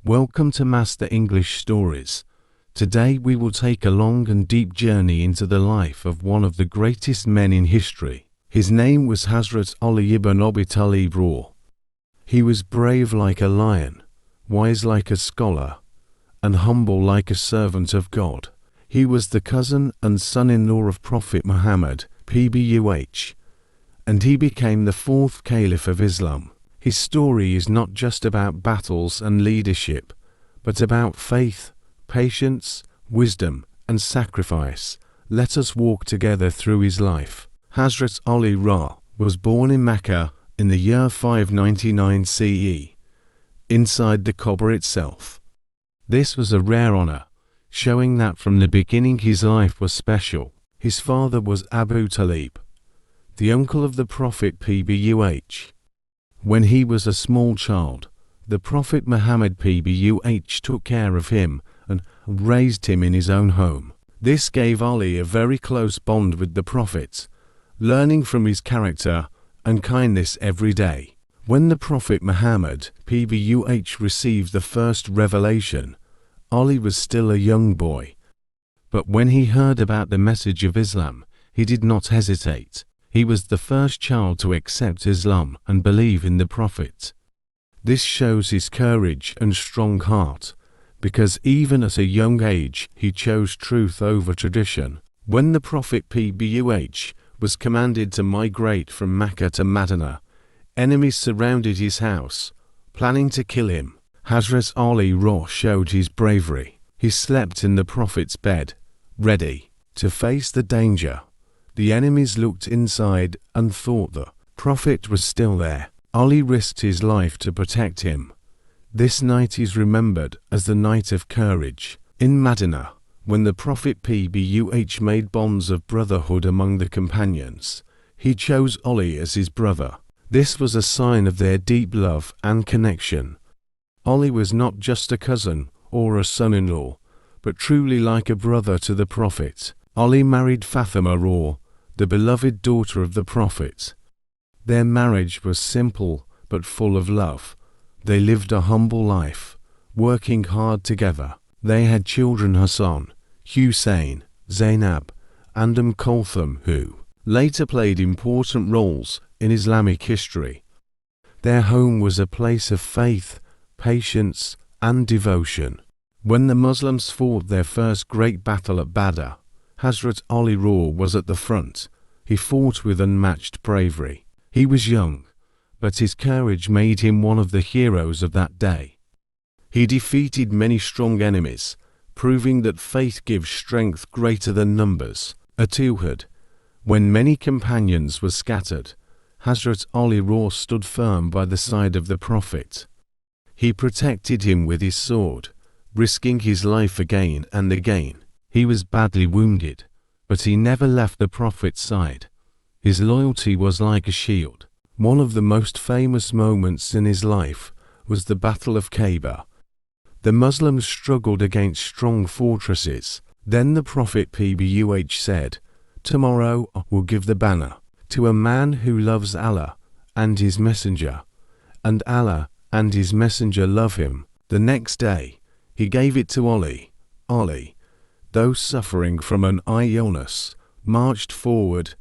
Welcome to Master English Stories. Today we will take a long and deep journey into the life of one of the greatest men in history. His name was Hazrat Ali ibn Abi Talib. He was brave like a lion, wise like a scholar, and humble like a servant of God. He was the cousin and son-in-law of Prophet Muhammad, PBUH, and he became the fourth Caliph of Islam. His story is not just about battles and leadership, but about faith, patience, wisdom, and sacrifice. Let us walk together through his life. Hazrat Ali was born in Mecca in the year 599 CE, inside the Kaaba itself. This was a rare honor, showing that from the beginning his life was special. His father was Abu Talib, the uncle of the Prophet PBUH. When he was a small child, the Prophet Muhammad PBUH took care of him and raised him in his own home. This gave Ali a very close bond with the Prophet, learning from his character and kindness every day. When the Prophet Muhammad PBUH received the first revelation, Ali was still a young boy. But when he heard about the message of Islam, he did not hesitate. He was the first child to accept Islam and believe in the Prophet. This shows his courage and strong heart, because even at a young age he chose truth over tradition. When the Prophet PBUH was commanded to migrate from Mecca to Medina, enemies surrounded his house, planning to kill him. Hazrat Ali showed his bravery. He slept in the Prophet's bed, ready to face the danger. The enemies looked inside and thought the Prophet was still there. Ali risked his life to protect him. This night is remembered as the night of courage. In Medina, when the Prophet PBUH made bonds of brotherhood among the companions, he chose Ali as his brother. This was a sign of their deep love and connection. Ali was not just a cousin or a son-in-law, but truly like a brother to the Prophet. Ali married Fatima, the beloved daughter of the Prophet. Their marriage was simple but full of love. They lived a humble life, working hard together. They had children Hassan, Hussein, Zainab, and Kulthum, who later played important roles in Islamic history. Their home was a place of faith, patience, and devotion. When the Muslims fought their first great battle at Badr, Hazrat Ali was at the front. He fought with unmatched bravery. He was young, but his courage made him one of the heroes of that day. He defeated many strong enemies, proving that faith gives strength greater than numbers. At Uhud, when many companions were scattered, Hazrat Ali stood firm by the side of the Prophet. He protected him with his sword, risking his life again and again. He was badly wounded, but he never left the Prophet's side. His loyalty was like a shield. One of the most famous moments in his life was the Battle of Kaaba. The Muslims struggled against strong fortresses. Then the Prophet PBUH said, "Tomorrow I will give the banner to a man who loves Allah and His Messenger, and Allah and His Messenger love him." The next day, he gave it to Ali. Ali, though suffering from an illness, marched forward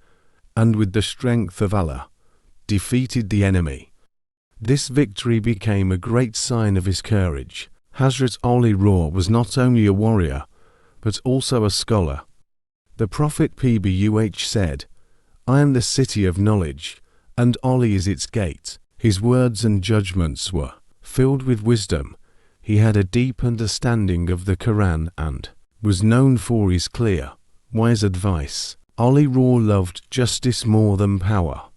and with the strength of Allah, defeated the enemy. This victory became a great sign of his courage. Hazrat Ali was not only a warrior, but also a scholar. The Prophet PBUH said, "I am the city of knowledge, and Ali is its gate." His words and judgments were filled with wisdom. He had a deep understanding of the Quran and was known for his clear, wise advice. Ali loved justice more than power.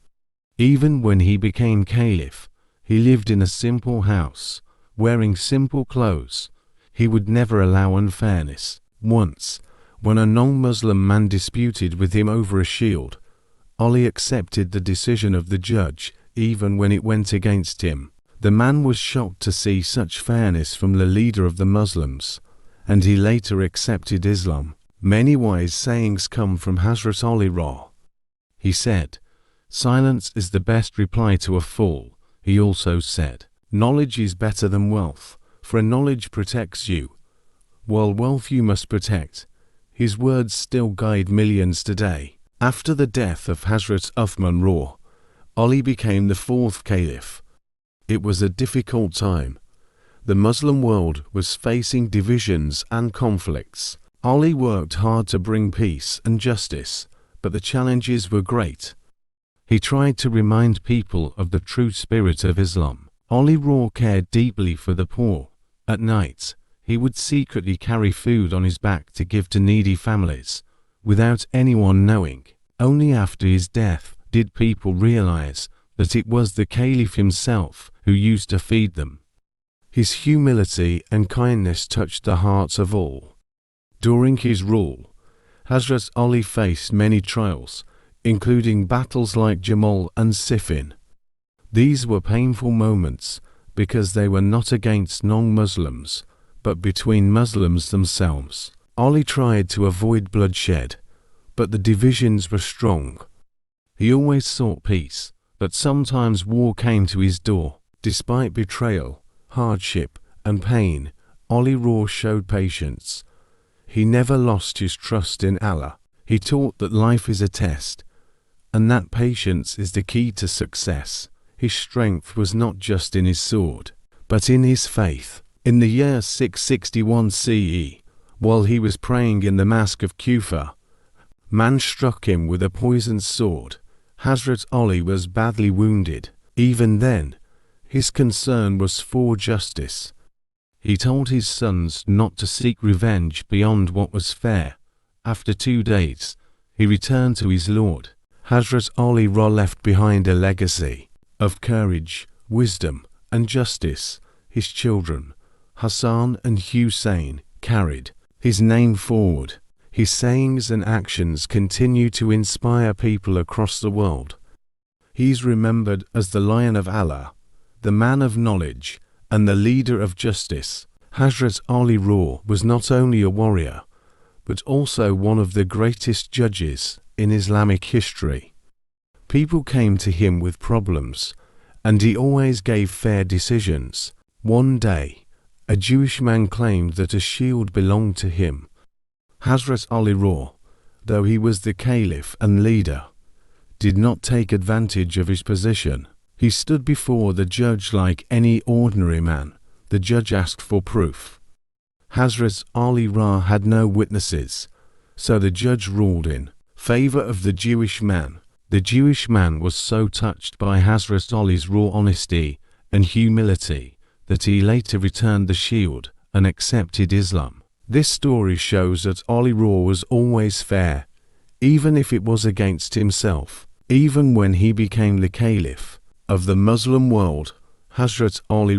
Even when he became Caliph, he lived in a simple house, wearing simple clothes. He would never allow unfairness. Once, when a non-Muslim man disputed with him over a shield, Ali accepted the decision of the judge, even when it went against him. The man was shocked to see such fairness from the leader of the Muslims, and he later accepted Islam. Many wise sayings come from Hazrat Ali. He said, "Silence is the best reply to a fool." He also said, "Knowledge is better than wealth, for knowledge protects you, while wealth you must protect. His words still guide millions today. After the death of Hazrat Uthman, Ali became the fourth Caliph. It was a difficult time. The Muslim world was facing divisions and conflicts. Ali worked hard to bring peace and justice, but the challenges were great. He tried to remind people of the true spirit of Islam. Ali cared deeply for the poor. At night, he would secretly carry food on his back to give to needy families, without anyone knowing. Only after his death did people realize that it was the Caliph himself who used to feed them. His humility and kindness touched the hearts of all. During his rule, Hazrat Ali faced many trials, including battles like Jamal and Siffin. These were painful moments because they were not against non-Muslims, but between Muslims themselves. Ali tried to avoid bloodshed, but the divisions were strong. He always sought peace, but sometimes war came to his door. Despite betrayal, hardship, and pain, Ali showed patience. He never lost his trust in Allah. He taught that life is a test, and that patience is the key to success. His strength was not just in his sword, but in his faith. In the year 661 CE, while he was praying in the mosque of Kufa, man struck him with a poisoned sword. Hazrat Ali was badly wounded. Even then, his concern was for justice. He told his sons not to seek revenge beyond what was fair. After 2 days, he returned to his Lord. Hazrat Ali left behind a legacy of courage, wisdom, and justice. His children, Hassan and Hussein, carried his name forward. His sayings and actions continue to inspire people across the world. He is remembered as the Lion of Allah, the man of knowledge, and the leader of justice. Hazrat Ali was not only a warrior, but also one of the greatest judges in Islamic history. People came to him with problems, and he always gave fair decisions. One day, a Jewish man claimed that a shield belonged to him. Hazrat Ali, though he was the Caliph and leader, did not take advantage of his position. He stood before the judge like any ordinary man. The judge asked for proof. Hazrat Ali had no witnesses, so the judge ruled in favor of the Jewish man. The Jewish man was so touched by Hazrat Ali's raw honesty and humility that he later returned the shield and accepted Islam. This story shows that Ali was always fair, even if it was against himself. Even when he became the Caliph of the Muslim world, Hazrat Ali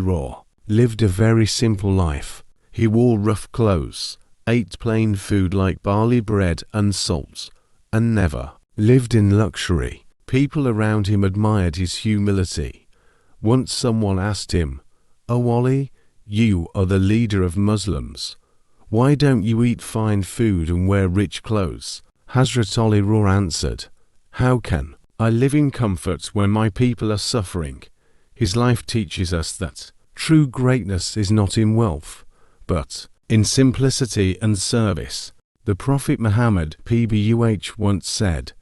lived a very simple life. He wore rough clothes, ate plain food like barley bread and salt, and never lived in luxury. People around him admired his humility. Once someone asked him, "Oh Ali, you are the leader of Muslims. Why don't you eat fine food and wear rich clothes?" Hazrat Ali answered, "How can I live in comfort when my people are suffering?" His life teaches us that true greatness is not in wealth, but in simplicity and service. The Prophet Muhammad PBUH once said,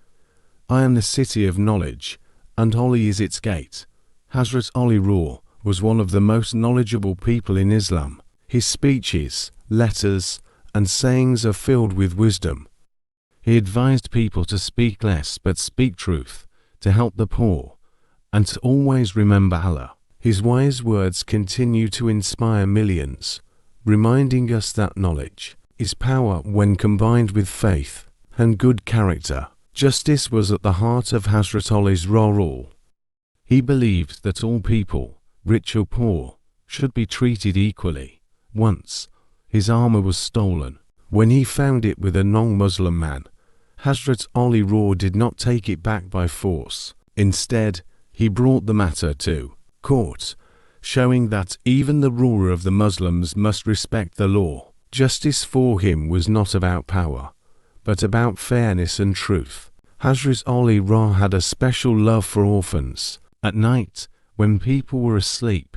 "I am the city of knowledge, and Ali is its gate." Hazrat Ali was one of the most knowledgeable people in Islam. His speeches, letters, and sayings are filled with wisdom. He advised people to speak less but speak truth, to help the poor, and to always remember Allah. His wise words continue to inspire millions, reminding us that knowledge is power when combined with faith and good character. Justice was at the heart of Hazrat Ali's rule. He believed that all people, rich or poor, should be treated equally. Once, his armor was stolen. When he found it with a non-Muslim man, Hazrat Ali did not take it back by force. Instead, he brought the matter to court, showing that even the ruler of the Muslims must respect the law. Justice for him was not about power, but about fairness and truth. Hazrat Ali had a special love for orphans. At night, when people were asleep,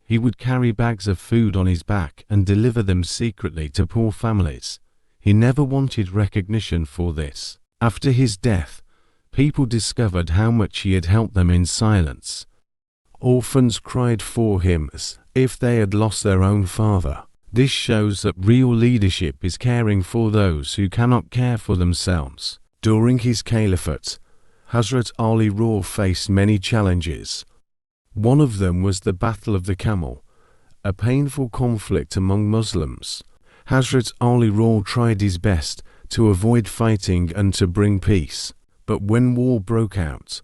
He would carry bags of food on his back and deliver them secretly to poor families. He never wanted recognition for this. After his death, people discovered how much he had helped them in silence. Orphans cried for him as if they had lost their own father. This shows that real leadership is caring for those who cannot care for themselves. During his caliphate, Hazrat Ali faced many challenges. One of them was the Battle of the Camel, a painful conflict among Muslims. Hazrat Ali tried his best to avoid fighting and to bring peace, but when war broke out,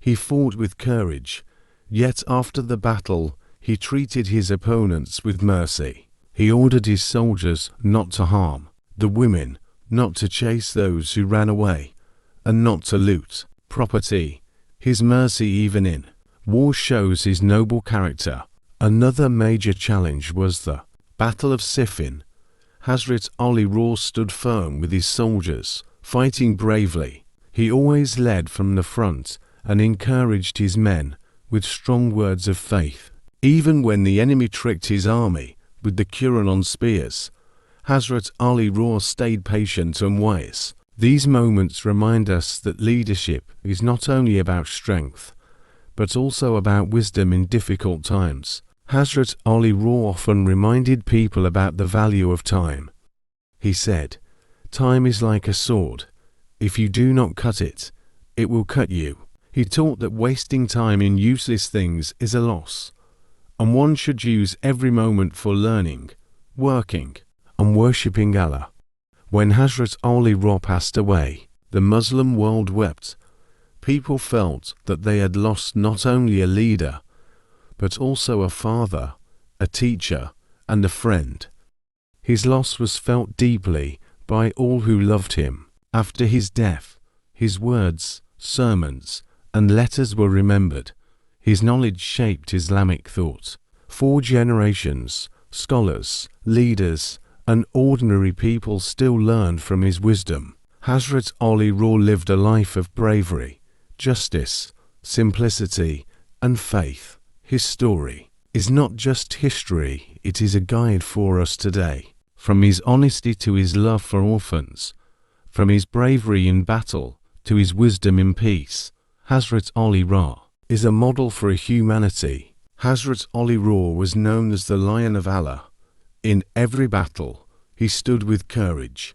he fought with courage. Yet after the battle, he treated his opponents with mercy. He ordered his soldiers not to harm the women, not to chase those who ran away, and not to loot property. His mercy even in war shows his noble character. Another major challenge was the Battle of Siffin. Hazrat Ali stood firm with his soldiers, fighting bravely. He always led from the front and encouraged his men with strong words of faith. Even when the enemy tricked his army with the Quran spears, Hazrat Ali stayed patient and wise. These moments remind us that leadership is not only about strength, but also about wisdom in difficult times. Hazrat Ali often reminded people about the value of time. He said, "Time is like a sword. If you do not cut it, it will cut you." He taught that wasting time in useless things is a loss, and one should use every moment for learning, working, and worshipping Allah. When Hazrat Ali passed away, the Muslim world wept. People felt that they had lost not only a leader, but also a father, a teacher, and a friend. His loss was felt deeply by all who loved him. After his death, his words, sermons, and letters were remembered. His knowledge shaped Islamic thought. 4 generations, scholars, leaders, and ordinary people still learned from his wisdom. Hazrat Ali lived a life of bravery, justice, simplicity, and faith. His story is not just history, it is a guide for us today. From his honesty to his love for orphans, from his bravery in battle to his wisdom in peace, Hazrat Ali is a model for humanity. Hazrat Ali was known as the Lion of Allah. In every battle, he stood with courage.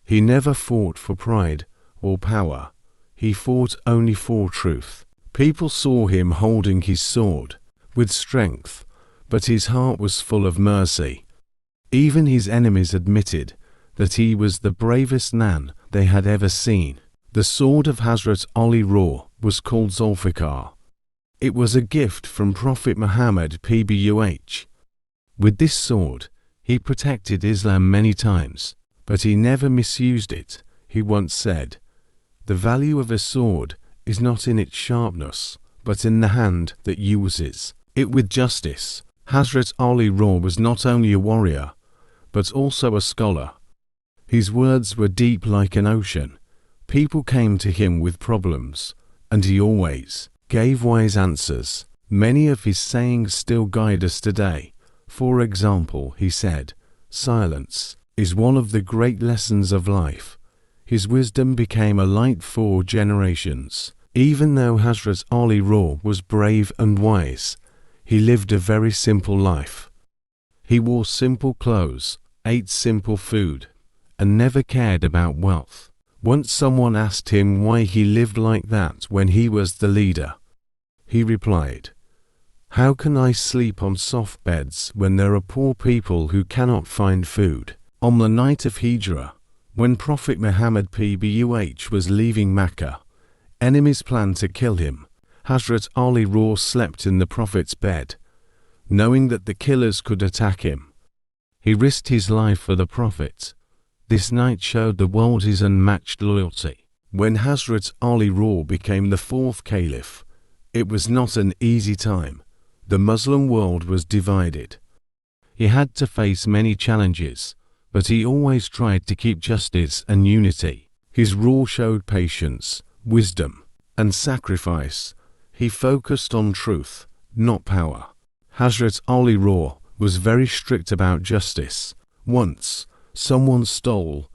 He never fought for pride or power. He fought only for truth. People saw him holding his sword with strength, but his heart was full of mercy. Even his enemies admitted that he was the bravest man they had ever seen. The sword of Hazrat Ali was called Zulfikar. It was a gift from Prophet Muhammad PBUH. With this sword, he protected Islam many times, but he never misused it. He once said, "The value of a sword is not in its sharpness, but in the hand that uses it with justice." Hazrat Ali was not only a warrior, but also a scholar. His words were deep like an ocean. People came to him with problems, and he always gave wise answers. Many of his sayings still guide us today. For example, he said, "Silence is one of the great lessons of life." His wisdom became a light for generations. Even though Hazrat Ali was brave and wise, he lived a very simple life. He wore simple clothes, ate simple food, and never cared about wealth. Once someone asked him why he lived like that when he was the leader. He replied, "How can I sleep on soft beds when there are poor people who cannot find food?" On the night of Hijrah, when Prophet Muhammad PBUH was leaving Mecca, enemies planned to kill him. Hazrat Ali slept in the Prophet's bed, knowing that the killers could attack him. He risked his life for the Prophet. This night showed the world his unmatched loyalty. When Hazrat Ali became the 4th Caliph, it was not an easy time. The Muslim world was divided. He had to face many challenges, but he always tried to keep justice and unity. His rule showed patience, wisdom, and sacrifice. He focused on truth, not power. Hazrat Ali was very strict about justice. Once, someone stole,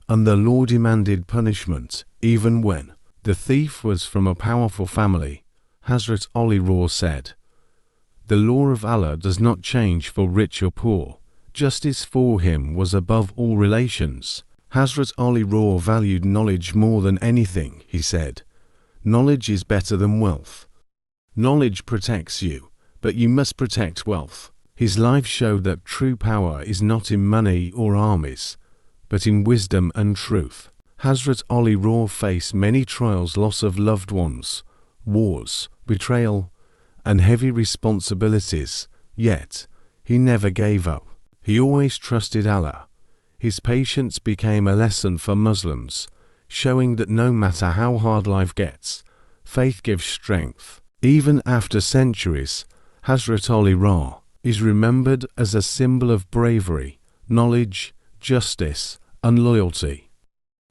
and the law demanded punishment, even when the thief was from a powerful family. Hazrat Ali said, "The law of Allah does not change for rich or poor. Justice for him was above all relations." Hazrat Ali valued knowledge more than anything. He said, "Knowledge is better than wealth. Knowledge protects you, but you must protect wealth." His life showed that true power is not in money or armies, but in wisdom and truth. Hazrat Ali faced many trials, loss of loved ones, wars, betrayal, and heavy responsibilities, yet he never gave up. He always trusted Allah. His patience became a lesson for Muslims, showing that no matter how hard life gets, faith gives strength. Even after centuries, Hazrat Ali is remembered as a symbol of bravery, knowledge, justice, and loyalty.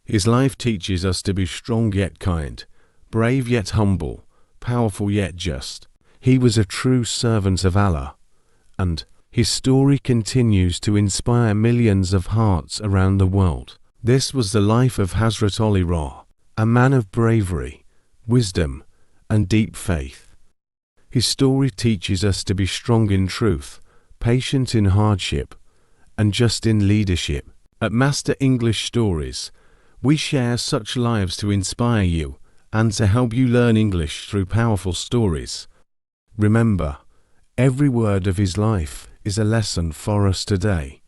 His life teaches us to be strong yet kind, brave yet humble, powerful yet just. He was a true servant of Allah, and his story continues to inspire millions of hearts around the world. This was the life of Hazrat Ali, a man of bravery, wisdom, and deep faith. His story teaches us to be strong in truth, patient in hardship, and just in leadership. At Master English Stories, we share such lives to inspire you and to help you learn English through powerful stories. Remember, every word of his life is a lesson for us today.